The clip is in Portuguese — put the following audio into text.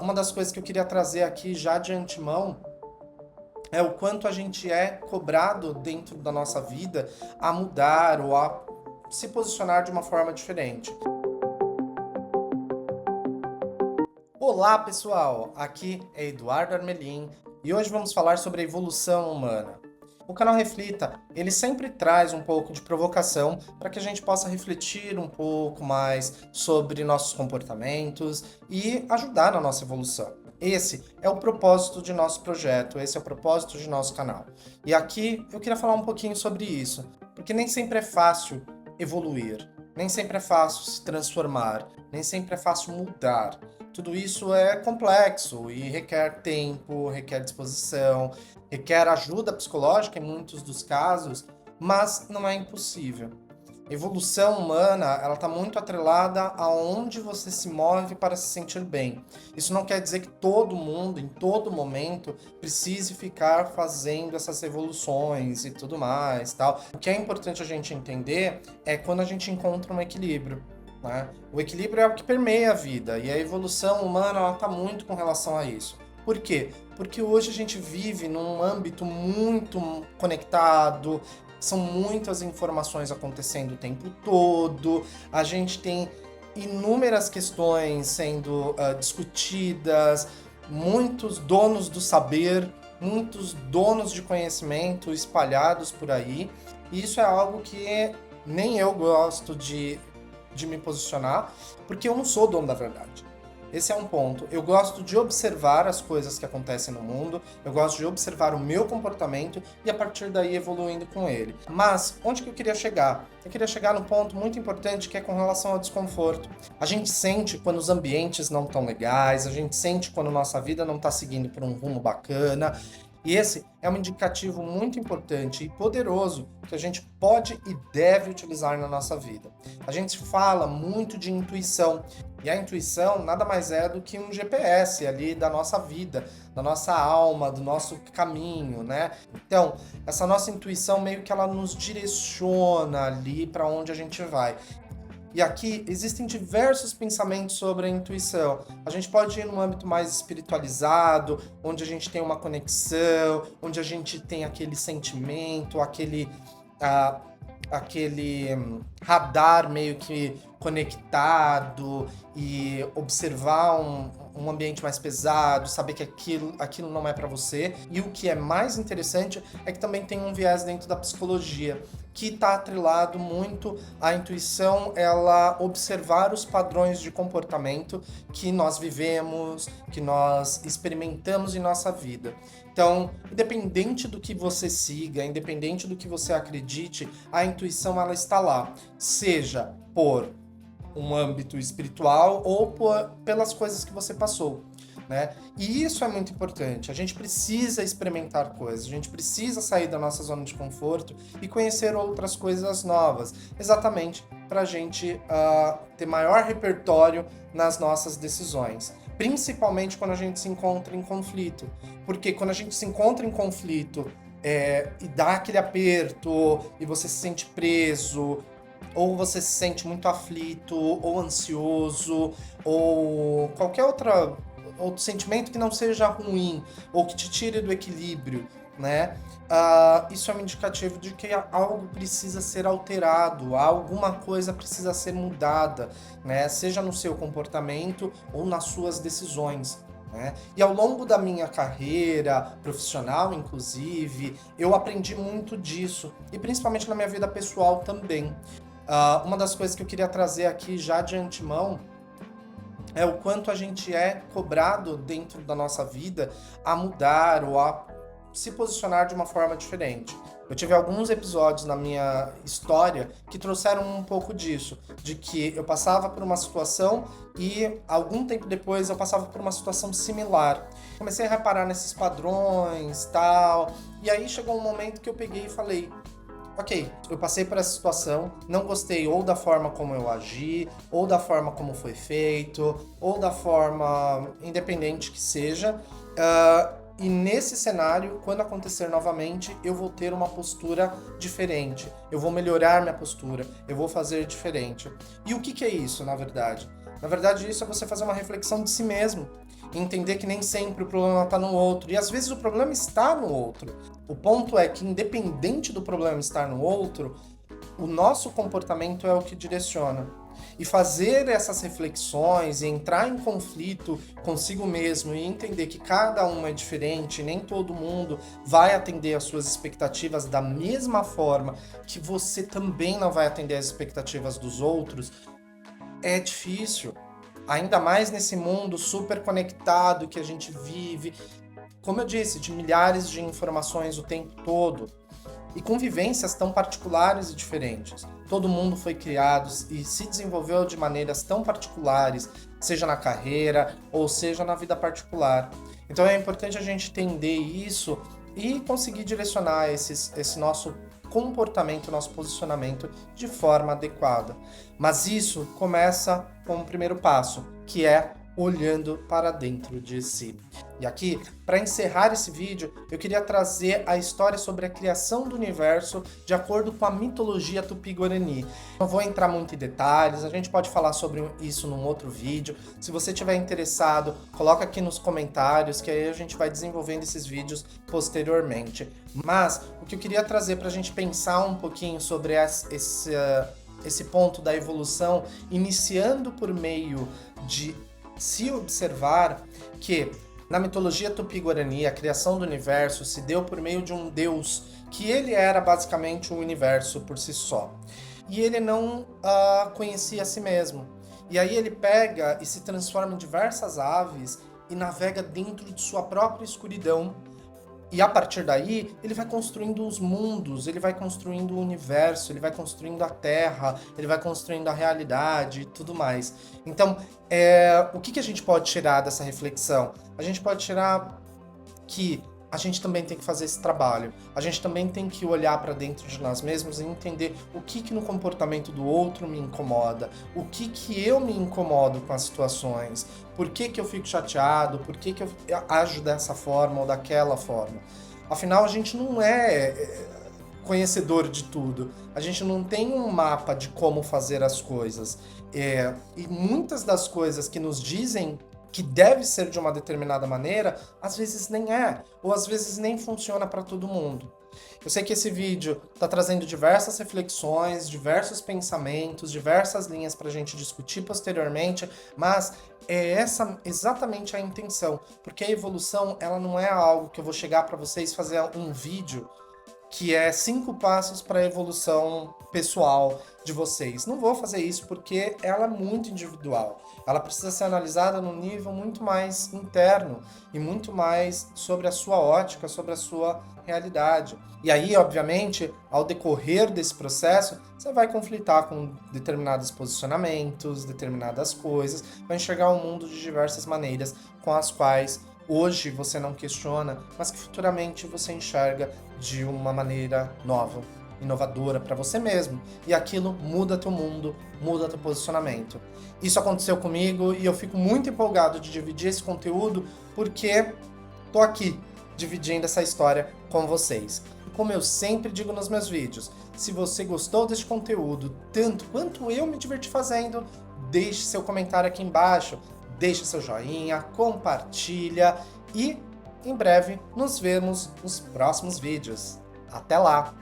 Uma das coisas que eu queria trazer aqui já de antemão é o quanto a gente é cobrado dentro da nossa vida a mudar ou a se posicionar de uma forma diferente. Olá, pessoal! Aqui é Eduardo Armelin e hoje vamos falar sobre a evolução humana. O canal Reflita, ele sempre traz um pouco de provocação para que a gente possa refletir um pouco mais sobre nossos comportamentos e ajudar na nossa evolução. Esse é o propósito de nosso projeto, esse é o propósito de nosso canal. E aqui eu queria falar um pouquinho sobre isso, porque nem sempre é fácil evoluir, nem sempre é fácil se transformar, nem sempre é fácil mudar. Tudo isso é complexo e requer tempo, requer disposição, requer ajuda psicológica em muitos dos casos, mas não é impossível. A evolução humana, ela está muito atrelada aonde você se move para se sentir bem. Isso não quer dizer que todo mundo, em todo momento, precise ficar fazendo essas evoluções e tudo mais, tal. O que é importante a gente entender é quando a gente encontra um equilíbrio, né? O equilíbrio é o que permeia a vida e a evolução humana está muito com relação a isso. Por quê? Porque hoje a gente vive num âmbito muito conectado, são muitas informações acontecendo o tempo todo, a gente tem inúmeras questões sendo discutidas, muitos donos do saber, muitos donos de conhecimento espalhados por aí, e isso é algo que nem eu gosto de me posicionar, porque eu não sou dono da verdade. Esse é um ponto. Eu gosto de observar as coisas que acontecem no mundo, eu gosto de observar o meu comportamento e a partir daí evoluindo com ele. Mas onde que eu queria chegar? Eu queria chegar num ponto muito importante que é com relação ao desconforto. A gente sente quando os ambientes não estão legais, a gente sente quando nossa vida não está seguindo por um rumo bacana. E esse é um indicativo muito importante e poderoso que a gente pode e deve utilizar na nossa vida. A gente fala muito de intuição, e a intuição nada mais é do que um GPS ali da nossa vida, da nossa alma, do nosso caminho, né? Então, essa nossa intuição meio que ela nos direciona ali para onde a gente vai. E aqui existem diversos pensamentos sobre a intuição. A gente pode ir num âmbito mais espiritualizado, onde a gente tem uma conexão, onde a gente tem aquele sentimento, ah, aquele radar meio que conectado e observar um ambiente mais pesado, saber que aquilo não é para você. E o que é mais interessante é que também tem um viés dentro da psicologia, que está atrelado muito à intuição, ela observar os padrões de comportamento que nós vivemos, que nós experimentamos em nossa vida. Então, independente do que você siga, independente do que você acredite, a intuição ela está lá, seja por um âmbito espiritual ou pelas coisas que você passou, né? E isso é muito importante. A gente precisa experimentar coisas, a gente precisa sair da nossa zona de conforto e conhecer outras coisas novas, exatamente para a gente ter maior repertório nas nossas decisões. Principalmente quando a gente se encontra em conflito. Porque quando a gente se encontra em conflito e dá aquele aperto e você se sente preso, ou você se sente muito aflito, ou ansioso, ou qualquer outro sentimento que não seja ruim, ou que te tire do equilíbrio, né? Isso é um indicativo de que algo precisa ser alterado, alguma coisa precisa ser mudada, né? Seja no seu comportamento ou nas suas decisões. Né? E ao longo da minha carreira profissional, inclusive, eu aprendi muito disso, e principalmente na minha vida pessoal também. Uma das coisas que eu queria trazer aqui já de antemão é o quanto a gente é cobrado dentro da nossa vida a mudar ou a se posicionar de uma forma diferente. Eu tive alguns episódios na minha história que trouxeram um pouco disso, de que eu passava por uma situação e algum tempo depois eu passava por uma situação similar. Comecei a reparar nesses padrões, tal, e aí chegou um momento que eu peguei e falei: ok, eu passei por essa situação, não gostei ou da forma como eu agi, ou da forma como foi feito, ou da forma independente que seja. E nesse cenário, quando acontecer novamente, eu vou ter uma postura diferente. Eu vou melhorar minha postura, eu vou fazer diferente. E o que é isso, na verdade? Na verdade, isso é você fazer uma reflexão de si mesmo. entender que nem sempre o problema está no outro, e às vezes o problema está no outro. O ponto é que, independente do problema estar no outro, o nosso comportamento é o que direciona. E fazer essas reflexões e entrar em conflito consigo mesmo e entender que cada um é diferente, nem todo mundo vai atender às suas expectativas da mesma forma que você também não vai atender às expectativas dos outros, é difícil. Ainda mais nesse mundo super conectado que a gente vive, como eu disse, de milhares de informações o tempo todo. E com vivências tão particulares e diferentes. Todo mundo foi criado e se desenvolveu de maneiras tão particulares, seja na carreira ou seja na vida particular. Então é importante a gente entender isso e conseguir direcionar esse nosso comportamento, nosso posicionamento de forma adequada. Mas isso começa com o primeiro passo, que é olhando para dentro de si. E aqui, para encerrar esse vídeo, eu queria trazer a história sobre a criação do universo de acordo com a mitologia Tupi-Guarani. Não vou entrar muito em detalhes, a gente pode falar sobre isso num outro vídeo. Se você estiver interessado, coloca aqui nos comentários, que aí a gente vai desenvolvendo esses vídeos posteriormente. Mas o que eu queria trazer para a gente pensar um pouquinho sobre esse ponto da evolução, iniciando por meio de se observar que na mitologia Tupi-Guarani a criação do universo se deu por meio de um deus que ele era basicamente o universo por si só. E ele não conhecia a si mesmo. E aí ele pega e se transforma em diversas aves e navega dentro de sua própria escuridão. E a partir daí, ele vai construindo os mundos, ele vai construindo o universo, ele vai construindo a Terra, ele vai construindo a realidade e tudo mais. Então, o que a gente pode tirar dessa reflexão? A gente pode tirar que a gente também tem que fazer esse trabalho. A gente também tem que olhar para dentro de nós mesmos e entender o que no comportamento do outro me incomoda, o que eu me incomodo com as situações, por que eu fico chateado, por que eu ajo dessa forma ou daquela forma. Afinal, a gente não é conhecedor de tudo. A gente não tem um mapa de como fazer as coisas. E muitas das coisas que nos dizem que deve ser de uma determinada maneira, às vezes nem é, ou às vezes nem funciona para todo mundo. Eu sei que esse vídeo está trazendo diversas reflexões, diversos pensamentos, diversas linhas para a gente discutir posteriormente, mas é essa exatamente a intenção, porque a evolução ela não é algo que eu vou chegar para vocês fazer um vídeo que é 5 passos para a evolução pessoal de vocês. Não vou fazer isso porque ela é muito individual. Ela precisa ser analisada num nível muito mais interno e muito mais sobre a sua ótica, sobre a sua realidade. E aí, obviamente, ao decorrer desse processo, você vai conflitar com determinados posicionamentos, determinadas coisas, vai enxergar o mundo de diversas maneiras com as quais hoje você não questiona, mas que futuramente você enxerga de uma maneira nova, inovadora para você mesmo. E aquilo muda teu mundo, muda teu posicionamento. Isso aconteceu comigo e eu fico muito empolgado de dividir esse conteúdo porque tô aqui dividindo essa história com vocês. E como eu sempre digo nos meus vídeos, se você gostou deste conteúdo tanto quanto eu me diverti fazendo, deixe seu comentário aqui embaixo. Deixe seu joinha, compartilha e em breve nos vemos nos próximos vídeos. Até lá!